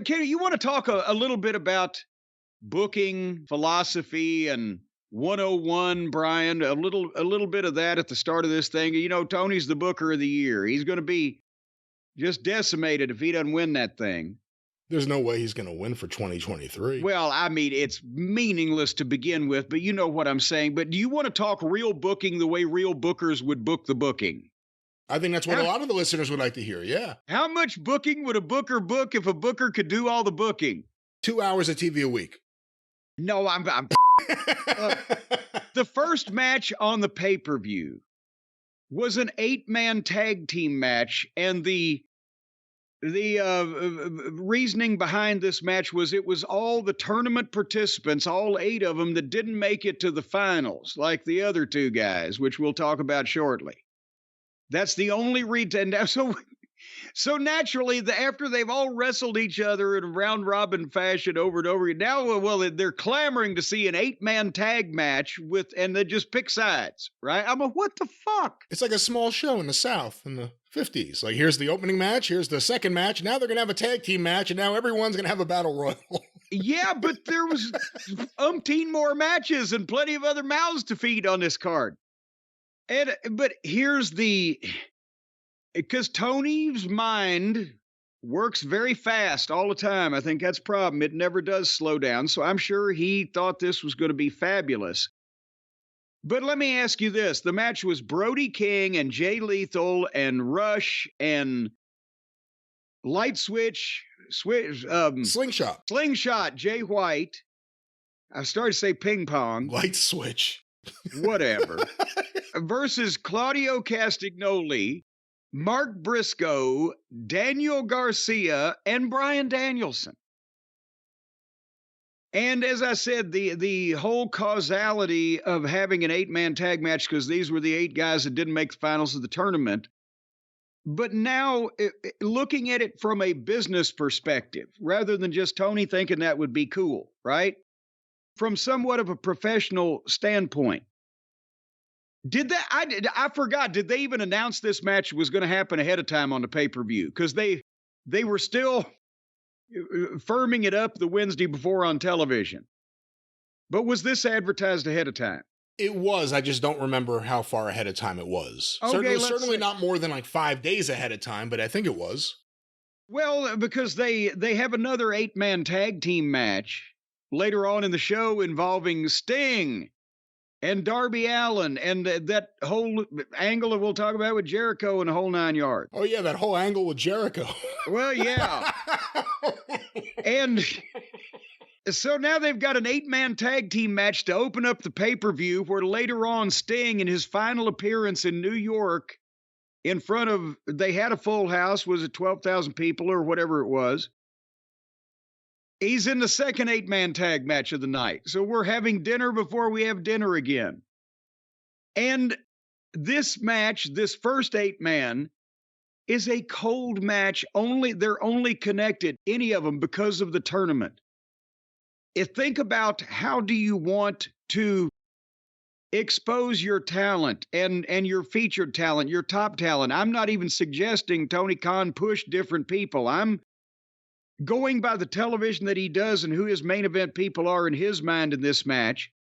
Kenny, you want to talk a little bit about booking philosophy and 101, Brian? A little bit of that at the start of this thing. You know, Tony's the booker of the year. He's going to be just decimated if he doesn't win that thing. There's no way he's going to win for 2023. Well, I mean, it's meaningless to begin with, but you know what I'm saying. But do you want to talk real booking the way real bookers would book the booking? I think that's what a lot of the listeners would like to hear, yeah. How much booking would a booker book if a booker could do all the booking? 2 hours of TV a week. No, I'm the first match on the pay-per-view was an 8-man tag team match, and the reasoning behind this match was it was all the tournament participants, all 8 of them, that didn't make it to the finals, like the other 2 guys, which we'll talk about shortly. That's the only reason. So naturally, after they've all wrestled each other in a round-robin fashion over and over again, now, well, they're clamoring to see an 8-man tag match and they just pick sides, right? I'm like, what the fuck? It's like a small show in the South in the 50s. Like, here's the opening match, here's the second match, now they're going to have a tag team match, and now everyone's going to have a battle royal. Yeah, but there was umpteen more matches and plenty of other mouths to feed on this card. But here's because Tony's mind works very fast all the time. I think that's a problem. It never does slow down. So I'm sure he thought this was going to be fabulous. But let me ask you this. The match was Brody King and Jay Lethal and Rush and Slingshot, Jay White. I started to say ping pong. Light switch. Whatever. Versus Claudio Castagnoli, Mark Briscoe, Daniel Garcia, and Bryan Danielson. And as I said, the whole causality of having an 8-man tag match, because these were the 8 guys that didn't make the finals of the tournament. But now, looking at it from a business perspective, rather than just Tony thinking that would be cool, right? From somewhat of a professional standpoint. I forgot, did they even announce this match was going to happen ahead of time on the pay-per-view? Because they were still firming it up the Wednesday before on television. But was this advertised ahead of time? It was. I just don't remember how far ahead of time it was. Okay, certainly not more than like 5 days ahead of time, but I think it was. Well, because they have another 8-man tag team match later on in the show involving Sting and Darby Allin, and that whole angle that we'll talk about with Jericho and the whole 9 yards. Oh, yeah, that whole angle with Jericho. Well, yeah. And so now they've got an 8-man tag team match to open up the pay-per-view, where later on Sting, in his final appearance in New York, in front of, they had a full house, was it 12,000 people or whatever it was? He's in the second 8-man tag match of the night. So we're having dinner before we have dinner again. And this match, this first 8-man, is a cold match. They're only connected, any of them, because of the tournament. Think about, how do you want to expose your talent and your featured talent, your top talent? I'm not even suggesting Tony Khan push different people. I'm going by the television that he does and who his main event people are in his mind in this match.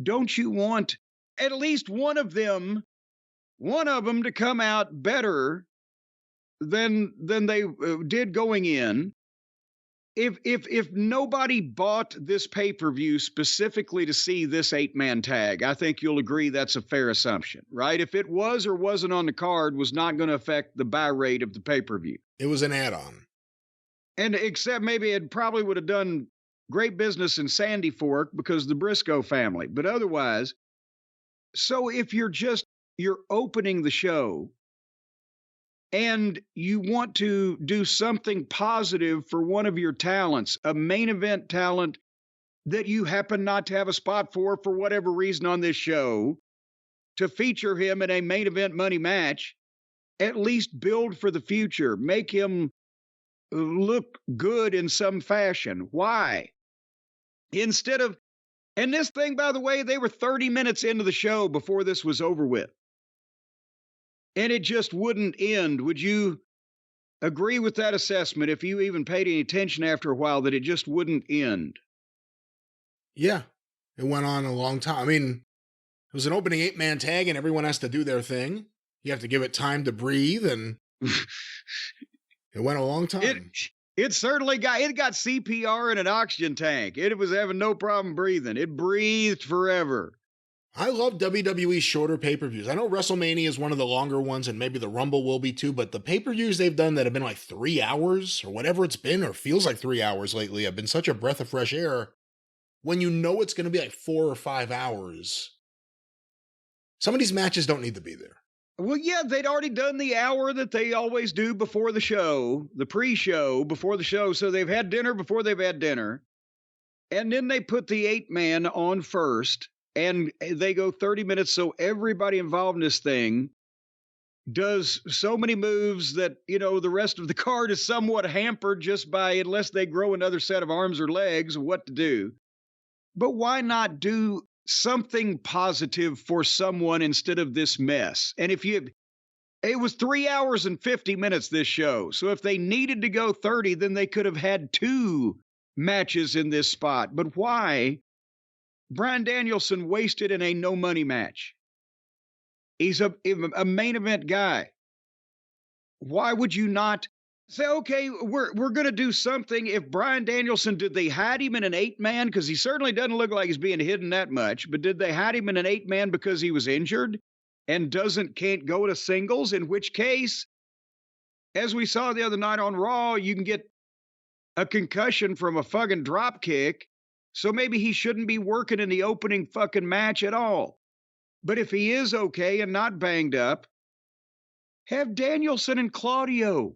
Don't you want at least one of them to come out better than they did going in? If nobody bought this pay-per-view specifically to see this 8-man tag, I think you'll agree that's a fair assumption, right? If it was or wasn't on the card, was not going to affect the buy rate of the pay-per-view. It was an add-on. And except maybe it probably would have done great business in Sandy Fork because of the Briscoe family. But otherwise, so if you're opening the show and you want to do something positive for one of your talents, a main event talent that you happen not to have a spot for whatever reason on this show, to feature him in a main event money match, at least build for the future. Make him look good in some fashion. Why? Instead of, and this thing, by the way, they were 30 minutes into the show before this was over with. And it just wouldn't end. Would you agree with that assessment if you even paid any attention after a while that it just wouldn't end. Yeah, it went on a long time. I mean, it was an opening 8-man tag and everyone has to do their thing. You have to give it time to breathe, and it went a long time. It certainly got CPR and an oxygen tank. It was having no problem breathing. It breathed forever. I love WWE's shorter pay-per-views. I know WrestleMania is one of the longer ones, and maybe the Rumble will be too, but the pay-per-views they've done that have been like 3 hours or whatever it's been, or feels like 3 hours lately, have been such a breath of fresh air. When you know it's going to be like 4 or 5 hours, some of these matches don't need to be there. Well, yeah, they'd already done the hour that they always do before the show, the pre-show before the show. So they've had dinner before they've had dinner. And then they put the 8-man on first, and they go 30 minutes. So everybody involved in this thing does so many moves that, you know, the rest of the card is somewhat hampered just by, unless they grow another set of arms or legs, what to do. But why not do something positive for someone instead of this mess? And it was 3 hours and 50 minutes, this show. So if they needed to go 30, then they could have had 2 matches in this spot. But why? Bryan Danielson wasted in a no money match. He's a main event guy. Why would you not say, okay, we're going to do something? If Bryan Danielson, did they hide him in an 8-man? Because he certainly doesn't look like he's being hidden that much. But did they hide him in an 8-man because he was injured and can't go to singles? In which case, as we saw the other night on Raw, you can get a concussion from a fucking drop kick. So maybe he shouldn't be working in the opening fucking match at all. But if he is okay and not banged up, have Danielson and Claudio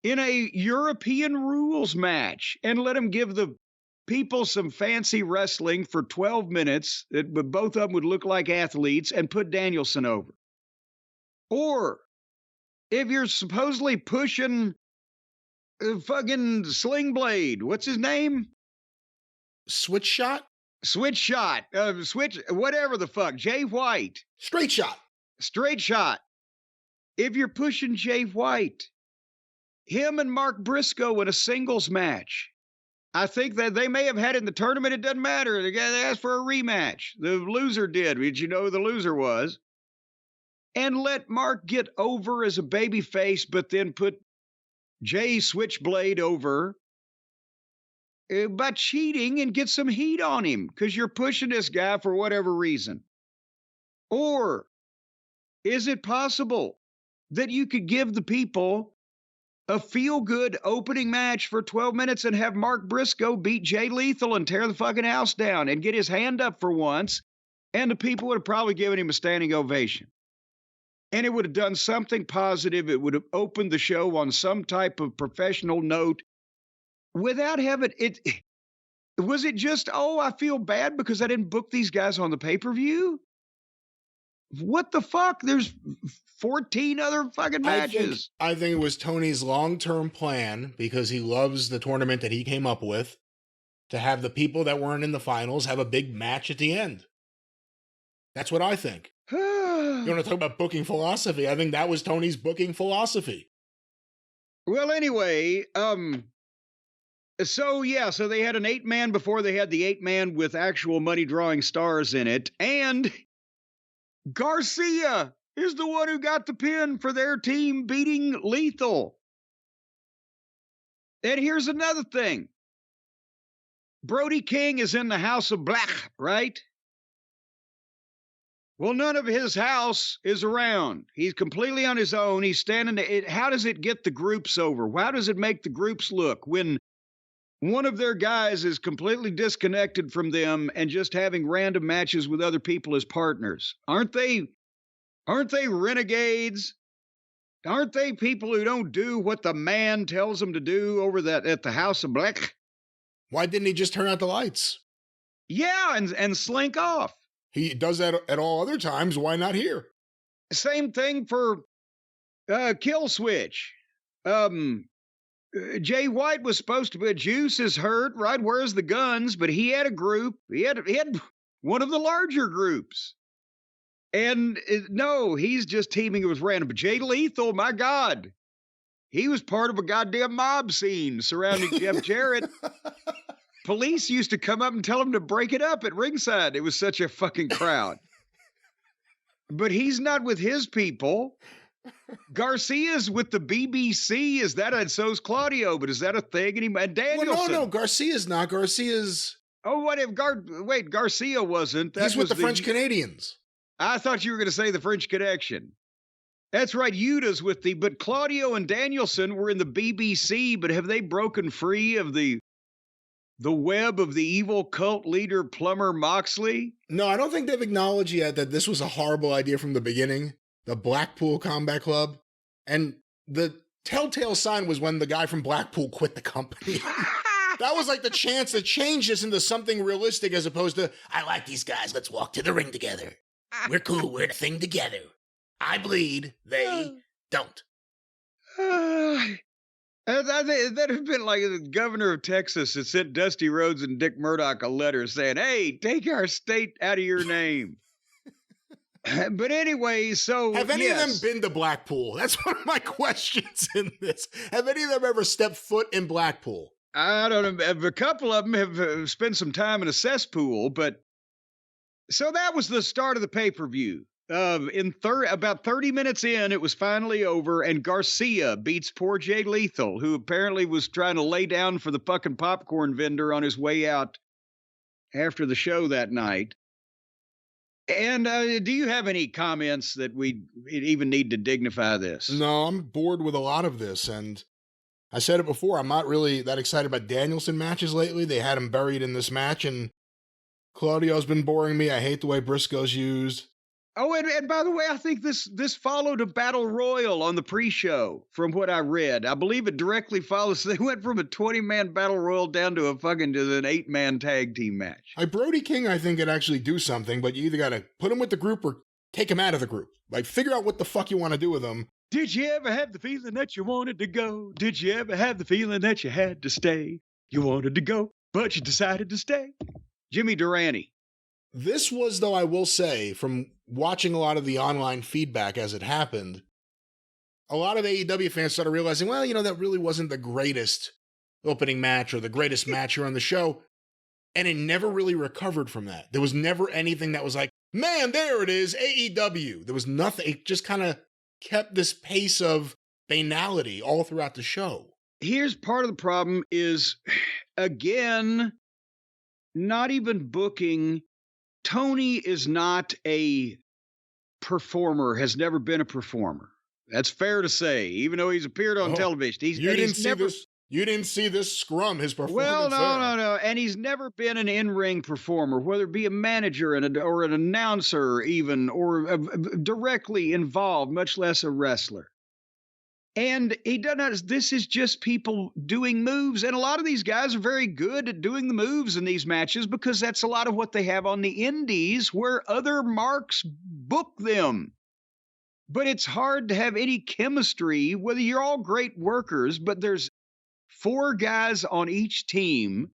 in a European rules match and let him give the people some fancy wrestling for 12 minutes, but both of them would look like athletes, and put Danielson over. Or if you're supposedly pushing fucking Sling Blade, what's his name? Switch shot, whatever the fuck, Jay White. Straight shot. If you're pushing Jay White, him and Mark Briscoe in a singles match. I think that they may have had it in the tournament. It doesn't matter. They asked for a rematch. The loser did. Did you know who the loser was? And let Mark get over as a babyface, but then put Jay Switchblade over by cheating and get some heat on him because you're pushing this guy for whatever reason. Or is it possible that you could give the people a feel-good opening match for 12 minutes and have Mark Briscoe beat Jay Lethal and tear the fucking house down and get his hand up for once, and the people would have probably given him a standing ovation? And it would have done something positive. It would have opened the show on some type of professional note without having it. Was it just, oh, I feel bad because I didn't book these guys on the pay-per-view? What the fuck? There's 14 other fucking matches. I think it was Tony's long-term plan, because he loves the tournament that he came up with, to have the people that weren't in the finals have a big match at the end. That's what I think. You want to talk about booking philosophy? I think that was Tony's booking philosophy. Well, anyway, so they had an 8-man before they had the 8-man with actual money drawing stars in it. And Garcia is the one who got the pin for their team beating Lethal. And here's another thing. Brody King is in the House of Black, right? Well, none of his house is around. He's completely on his own. He's standing there. How does it get the groups over? How does it make the groups look when one of their guys is completely disconnected from them and just having random matches with other people as partners? Aren't they renegades? Aren't they people who don't do what the man tells them to do over at the House of Black? Why didn't he just turn out the lights? Yeah, and slink off. He does that at all other times. Why not here? Same thing for Kill Switch. Jay White was supposed to be, Juice is hurt, right? Where's the guns? But he had a group. He had one of the larger groups. And no, he's just teaming with random. But Jay Lethal, my God. He was part of a goddamn mob scene surrounding Jeff Jarrett. Police used to come up and tell him to break it up at ringside. It was such a fucking crowd. But he's not with his people. Garcia's with the BBC. Is that a, so's Claudio, but is that a thing? And Danielson. Well, no, Garcia's not. Garcia's... Oh, what if Garcia wasn't. He's with the French Canadians. I thought you were going to say the French Connection. That's right, Yuta's with but Claudio and Danielson were in the BBC, but have they broken free of the web of the evil cult leader Plumber Moxley? No, I don't think they've acknowledged yet that this was a horrible idea from the beginning. The Blackpool Combat Club. And the telltale sign was when the guy from Blackpool quit the company. That was like the chance to change this into something realistic as opposed to, I like these guys, let's walk to the ring together. We're cool, we're in a thing together. I bleed, they don't. That'd have been like the governor of Texas that sent Dusty Rhodes and Dick Murdoch a letter saying, hey, take our state out of your name. But anyway, so have any of them been to Blackpool? That's one of my questions in this. Have any of them ever stepped foot in Blackpool? I don't know. A couple of them have spent some time in a cesspool, but so that was the start of the pay-per-view. About 30 minutes in, it was finally over, and Garcia beats poor Jay Lethal, who apparently was trying to lay down for the fucking popcorn vendor on his way out after the show that night. And do you have any comments that we even need to dignify this? No, I'm bored with a lot of this, and I said it before, I'm not really that excited about Danielson matches lately. They had him buried in this match, and Claudio's been boring me. I hate the way Briscoe's used. Oh, and by the way, I think this followed a battle royal on the pre-show from what I read. I believe it directly follows. They went from a 20-man battle royal down to an 8-man tag team match. Brody King, I think, could actually do something, but you either got to put him with the group or take him out of the group. Like, figure out what the fuck you want to do with him. Did you ever have the feeling that you wanted to go? Did you ever have the feeling that you had to stay? You wanted to go, but you decided to stay. Jimmy Durante. This was, though, I will say, from watching a lot of the online feedback as it happened, a lot of AEW fans started realizing, well, that really wasn't the greatest opening match or the greatest match here on the show. And it never really recovered from that. There was never anything that was like, man, there it is, AEW. There was nothing. It just kind of kept this pace of banality all throughout the show. Here's part of the problem is, again, not even booking. Tony is not a performer, has never been a performer. That's fair to say, even though he's appeared on television. You didn't see this scrum, his performance. Well, no. And he's never been an in-ring performer, whether it be a manager or an announcer even, or directly involved, much less a wrestler. And he doesn't. This is just people doing moves. And a lot of these guys are very good at doing the moves in these matches because that's a lot of what they have on the indies where other marks book them. But it's hard to have any chemistry, whether you're all great workers, but there's 4 guys on each team.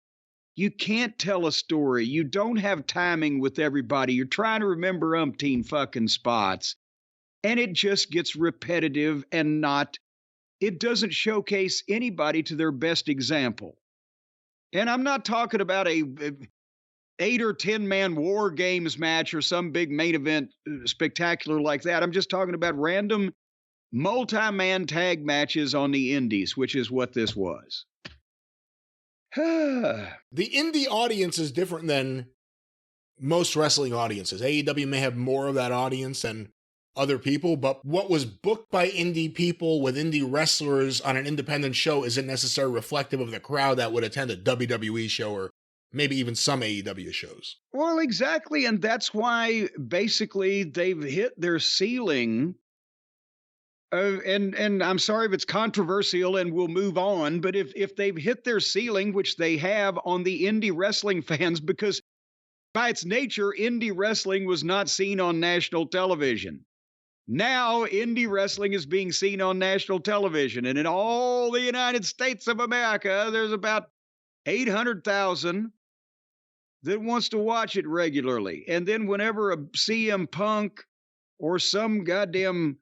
You can't tell a story. You don't have timing with everybody. You're trying to remember umpteen fucking spots. And it just gets repetitive and it doesn't showcase anybody to their best example. And I'm not talking about a 8 or 10-man War Games match or some big main event spectacular like that. I'm just talking about random multi-man tag matches on the indies, which is what this was. The indie audience is different than most wrestling audiences. AEW may have more of that audience than other people, but what was booked by indie people with indie wrestlers on an independent show isn't necessarily reflective of the crowd that would attend a WWE show or maybe even some AEW shows. Well, exactly, and that's why basically they've hit their ceiling. And I'm sorry if it's controversial and we'll move on, but if they've hit their ceiling, which they have on the indie wrestling fans, because by its nature, indie wrestling was not seen on national television. Now, indie wrestling is being seen on national television, and in all the United States of America, there's about 800,000 that wants to watch it regularly. And then whenever a CM Punk or some goddamn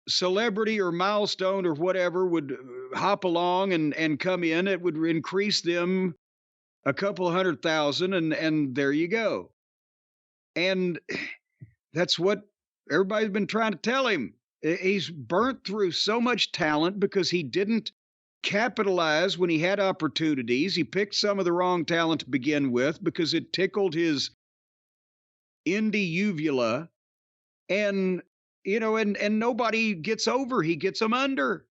celebrity or milestone or whatever would hop along and come in, it would increase them a couple 100,000, and there you go. And that's what everybody's been trying to tell him. He's burnt through so much talent because he didn't capitalize when he had opportunities. He picked some of the wrong talent to begin with because it tickled his indie uvula. And, and nobody gets over. He gets them under.